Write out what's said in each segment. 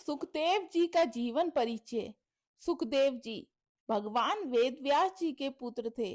सुखदेव जी का जीवन परिचय। सुखदेव जी भगवान वेदव्यास जी के पुत्र थे।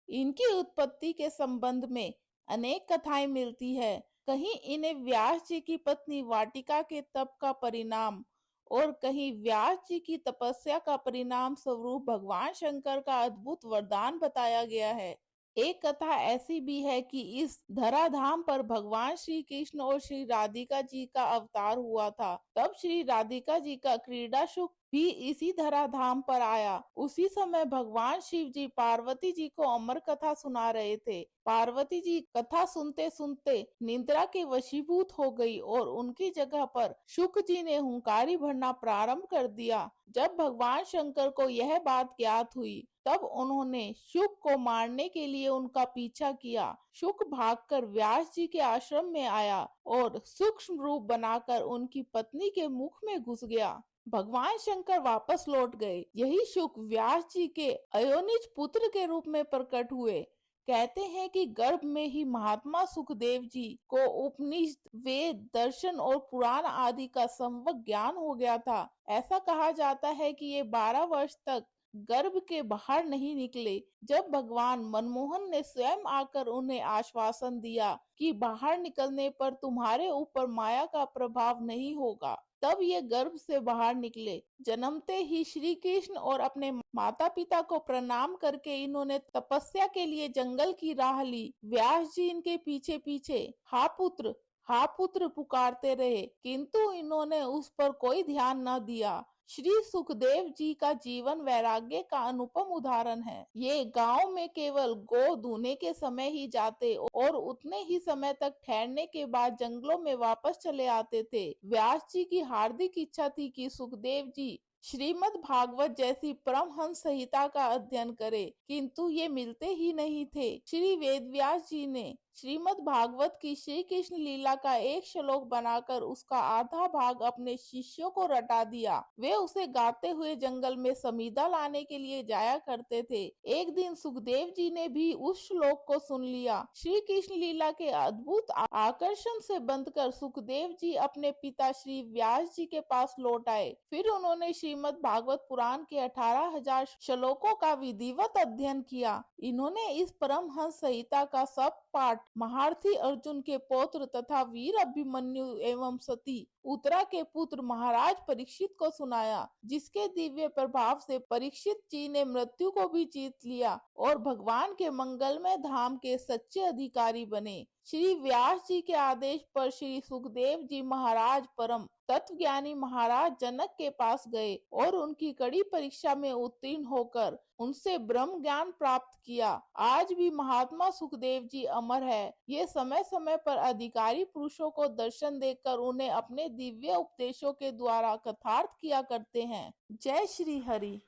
इनकी उत्पत्ति के संबंध में अनेक कथाएं मिलती है। कहीं इन्हें व्यास जी की पत्नी वाटिका के तप का परिणाम और कहीं व्यास जी की तपस्या का परिणाम स्वरूप भगवान शंकर का अद्भुत वरदान बताया गया है। एक कथा ऐसी भी है कि इस धराधाम पर भगवान श्री कृष्ण और श्री राधिका जी का अवतार हुआ था। तब श्री राधिका जी का क्रीड़ा सुख भी इसी धराधाम पर आया। उसी समय भगवान शिव जी पार्वती जी को अमर कथा सुना रहे थे। पार्वती जी कथा सुनते सुनते निद्रा के वशीभूत हो गई और उनकी जगह पर शुक जी ने हुंकारी भरना प्रारंभ कर दिया। जब भगवान शंकर को यह बात ज्ञात हुई तब उन्होंने शुक को मारने के लिए उनका पीछा किया। शुक भागकर व्यास जी के आश्रम में आया और सूक्ष्म रूप बनाकर उनकी पत्नी के मुख में घुस गया। भगवान शंकर वापस लौट गए। यही शुक व्यास जी के अयोनिज पुत्र के रूप में प्रकट हुए। कहते हैं कि गर्भ में ही महात्मा सुखदेव जी को उपनिषद, वेद, दर्शन और पुराण आदि का सम्यक ज्ञान हो गया था। ऐसा कहा जाता है कि ये 12 वर्ष तक गर्भ के बाहर नहीं निकले। जब भगवान मनमोहन ने स्वयं आकर उन्हें आश्वासन दिया कि बाहर निकलने पर तुम्हारे ऊपर माया का प्रभाव नहीं होगा, तब ये गर्भ से बाहर निकले। जन्मते ही श्री कृष्ण और अपने माता पिता को प्रणाम करके इन्होंने तपस्या के लिए जंगल की राह ली। व्यास जी इनके पीछे पीछे हा पुत्र पुकारते रहे, किंतु इन्होंने उस पर कोई ध्यान न दिया। श्री सुखदेव जी का जीवन वैराग्य का अनुपम उदाहरण है। ये गांव में केवल गौ दूने के समय ही जाते और उतने ही समय तक ठहरने के बाद जंगलों में वापस चले आते थे। व्यास जी की हार्दिक इच्छा थी कि सुखदेव जी श्रीमद् भागवत जैसी परमहंस संहिता का अध्ययन करें, किंतु ये मिलते ही नहीं थे। श्री वेदव्यास जी ने श्रीमद् भागवत की श्री कृष्ण लीला का एक श्लोक बनाकर उसका आधा भाग अपने शिष्यों को रटा दिया। वे उसे गाते हुए जंगल में समीधा लाने के लिए जाया करते थे। एक दिन सुखदेव जी ने भी उस श्लोक को सुन लिया। श्री कृष्ण लीला के अद्भुत आकर्षण से बंधकर सुखदेव जी अपने पिता श्री व्यास जी के पास लौट आए। फिर उन्होंने श्रीमद् भागवत पुराण के 18,000 श्लोकों का विधिवत अध्ययन किया। इन्होंने इस परमहंस संहिता का सब पाठ महारथी अर्जुन के पौत्र तथा वीर अभिमन्यु एवं सती उत्तरा के पुत्र महाराज परीक्षित को सुनाया, जिसके दिव्य प्रभाव से परीक्षित जी ने मृत्यु को भी जीत लिया और भगवान के मंगलमय धाम के सच्चे अधिकारी बने। श्री व्यास जी के आदेश पर श्री सुखदेव जी महाराज परम तत्वज्ञानी महाराज जनक के पास गए और उनकी कड़ी परीक्षा में उत्तीर्ण होकर उनसे ब्रह्म ज्ञान प्राप्त किया। आज भी महात्मा सुखदेव जी अमर है। ये समय समय पर अधिकारी पुरुषों को दर्शन देकर उन्हें अपने दिव्य उपदेशों के द्वारा कथार्थ किया करते हैं। जय श्री हरि।